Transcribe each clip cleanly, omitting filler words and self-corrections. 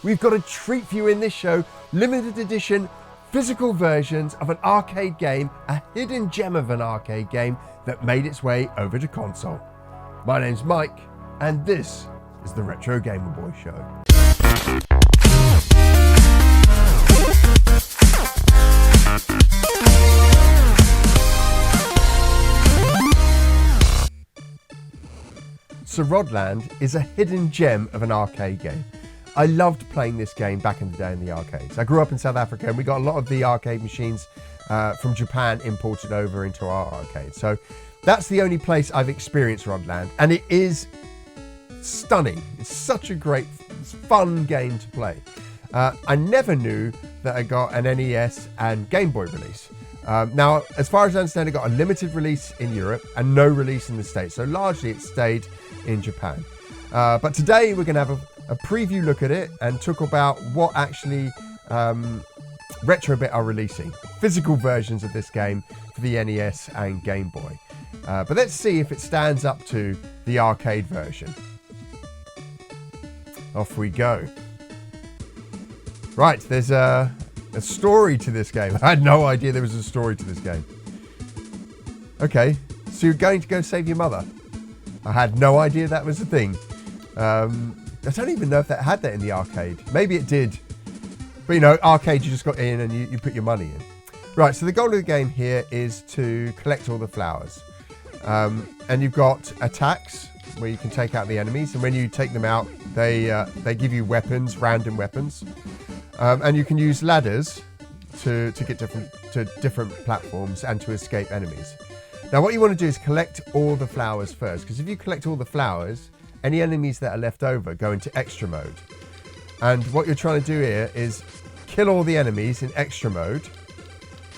We've got a treat for you in this show, limited edition physical versions of an arcade game, a hidden gem of an arcade game that made its way over to console. My name's Mike, and this is the Retro Gamer Boy Show. So Rodland is a hidden gem of an arcade game. I loved playing this game back in the day in the arcades. I grew up in South Africa and we got a lot of the arcade machines from Japan imported over into our arcade. So that's the only place I've experienced Rodland, and it is stunning. It's such a great, fun game to play. I never knew that I got an NES and Game Boy release. Now, as far as I understand, it got a limited release in Europe and no release in the States. So largely it stayed in Japan. But today we're going to have a preview look at it and talk about what actually Retrobit are releasing. Physical versions of this game for the NES and Game Boy. But let's see if it stands up to the arcade version. Off we go. Right, there's a story to this game. I had no idea there was a story to this game. Okay, so you're going to go save your mother. I had no idea that was a thing. I don't even know if that had that in the arcade. Maybe it did. But you know, arcade, you just got in and you put your money in. Right, so the goal of the game here is to collect all the flowers. And you've got attacks, where you can take out the enemies. And when you take them out, they give you weapons, random weapons. And you can use ladders to get to different platforms and to escape enemies. Now, what you want to do is collect all the flowers first, because if you collect all the flowers, any enemies that are left over go into extra mode. And what you're trying to do here is kill all the enemies in extra mode,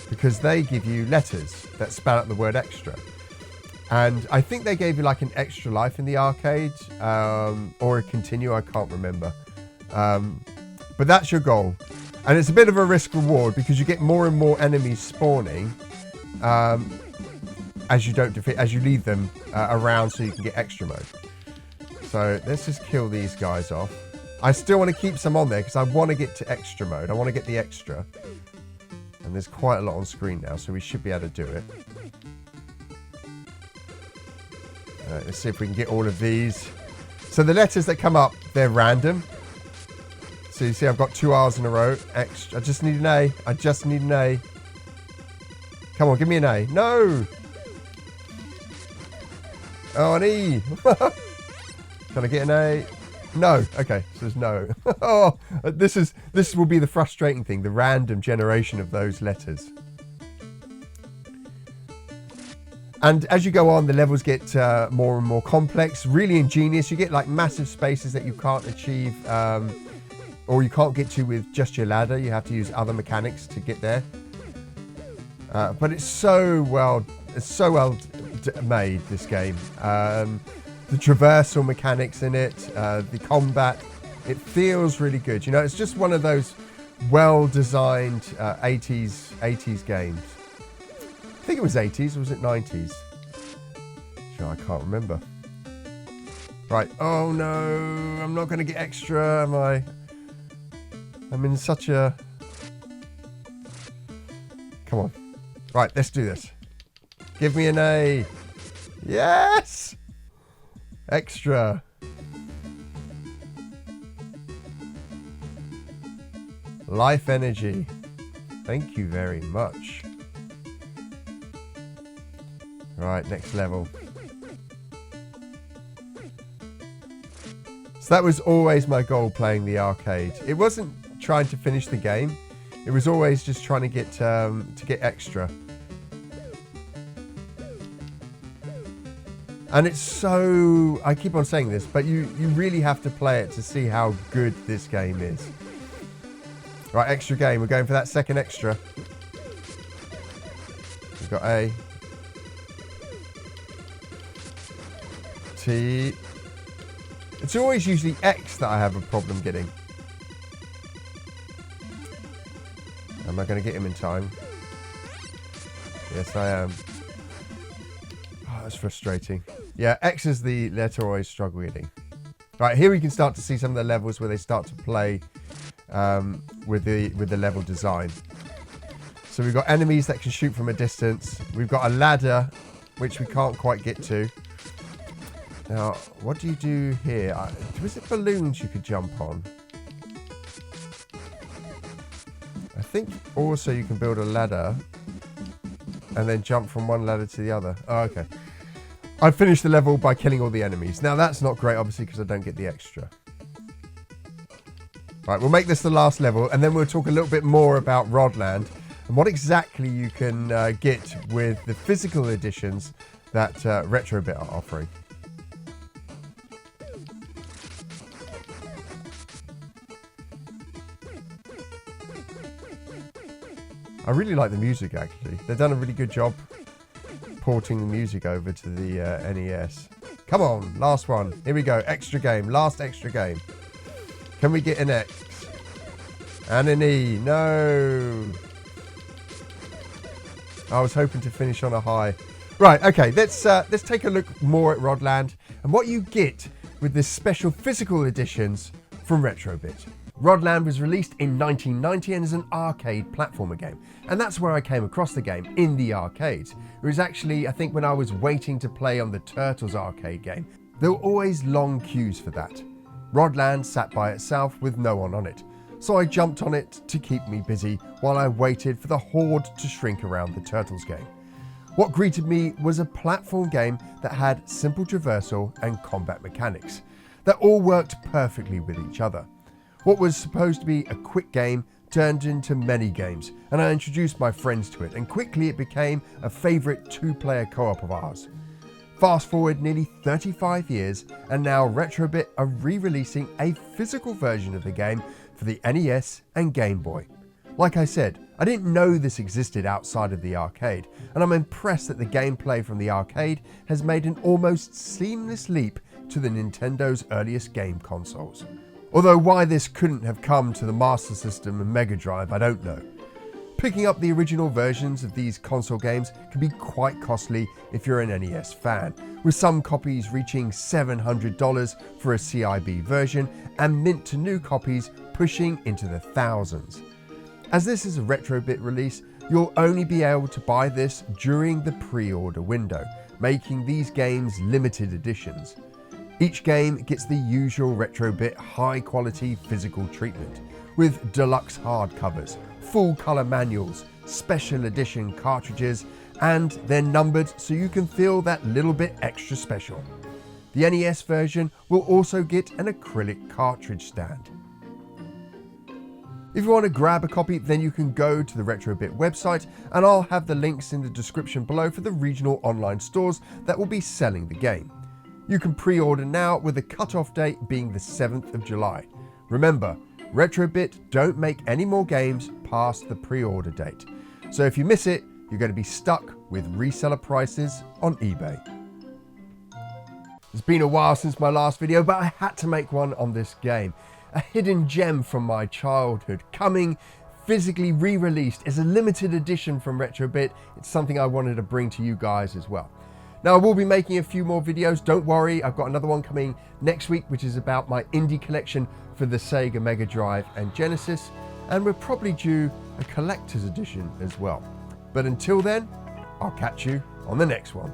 because they give you letters that spell out the word extra. And I think they gave you like an extra life in the arcade, or a continue, I can't remember. But that's your goal. And it's a bit of a risk reward, because you get more and more enemies spawning as you leave them around, so you can get extra mode. So let's just kill these guys off. I still want to keep some on there because I want to get to extra mode. I want to get the extra. And there's quite a lot on screen now, so we should be able to do it. Let's see if we can get all of these. So the letters that come up, they're random. So you see I've got 2 R's in a row. Extra. I just need an A. I just need an A. Come on, give me an A. No! Oh, an E. Can I get an A? No. Okay, so there's no. Oh, this will be the frustrating thing, the random generation of those letters. And as you go on, the levels get more and more complex, really ingenious. You get like massive spaces that you can't achieve, or you can't get to with just your ladder. You have to use other mechanics to get there. But it's so well made, this game. The traversal mechanics in it, the combat, it feels really good. You know, it's just one of those well-designed 80s games. I think it was 80s, or was it 90s? Sure, I can't remember. Right, oh no, I'm not going to get extra, am I? I'm in such a... Come on. Right, let's do this. Give me an A. Yes! Extra. Life energy. Thank you very much. Right, next level. So that was always my goal playing the arcade. It wasn't trying to finish the game. It was always just trying to get extra. And it's so... I keep on saying this, but you really have to play it to see how good this game is. Right, extra game. We're going for that second extra. We've got A. T. It's always usually X that I have a problem getting. Am I going to get him in time? Yes, I am. Oh, that's frustrating. Yeah, X is the letter I always struggle getting. Right, here we can start to see some of the levels where they start to play with the level design. So we've got enemies that can shoot from a distance. We've got a ladder, which we can't quite get to. Now, what do you do here? Was it balloons you could jump on? I think also you can build a ladder and then jump from one ladder to the other. Oh, okay. I finished the level by killing all the enemies. Now, that's not great, obviously, because I don't get the extra. Right, we'll make this the last level, and then we'll talk a little bit more about Rodland and what exactly you can get with the physical editions that Retrobit are offering. I really like the music, actually. They've done a really good job porting the music over to the NES. Come on, last one. Here we go. Extra game. Last extra game. Can we get an X? And an E. No. I was hoping to finish on a high. Right, okay. Let's take a look more at Rodland and what you get with the special physical editions from Retrobit. Rodland was released in 1990 and is an arcade platformer game. And that's where I came across the game, in the arcades. It was actually, I think, when I was waiting to play on the Turtles arcade game. There were always long queues for that. Rodland sat by itself with no one on it. So I jumped on it to keep me busy while I waited for the horde to shrink around the Turtles game. What greeted me was a platform game that had simple traversal and combat mechanics that all worked perfectly with each other. What was supposed to be a quick game turned into many games, and I introduced my friends to it, and quickly it became a favourite two-player co-op of ours. Fast forward nearly 35 years, and now Retrobit are re-releasing a physical version of the game for the NES and Game Boy. Like I said, I didn't know this existed outside of the arcade, and I'm impressed that the gameplay from the arcade has made an almost seamless leap to the Nintendo's earliest game consoles. Although why this couldn't have come to the Master System and Mega Drive, I don't know. Picking up the original versions of these console games can be quite costly if you're an NES fan, with some copies reaching $700 for a CIB version and mint-to-new copies pushing into the thousands. As this is a Retrobit release, you'll only be able to buy this during the pre-order window, making these games limited editions. Each game gets the usual Retrobit high-quality physical treatment, with deluxe hardcovers, full-colour manuals, special edition cartridges, and they're numbered so you can feel that little bit extra special. The NES version will also get an acrylic cartridge stand. If you want to grab a copy, then you can go to the Retrobit website, and I'll have the links in the description below for the regional online stores that will be selling the game. You can pre-order now, with the cut-off date being the 7th of July. Remember, Retrobit don't make any more games past the pre-order date. So if you miss it, you're going to be stuck with reseller prices on eBay. It's been a while since my last video, but I had to make one on this game. A hidden gem from my childhood, coming physically re-released as a limited edition from Retrobit. It's something I wanted to bring to you guys as well. Now, I will be making a few more videos, don't worry. I've got another one coming next week, which is about my indie collection for the Sega Mega Drive and Genesis, and we're probably due a collector's edition as well. But until then, I'll catch you on the next one.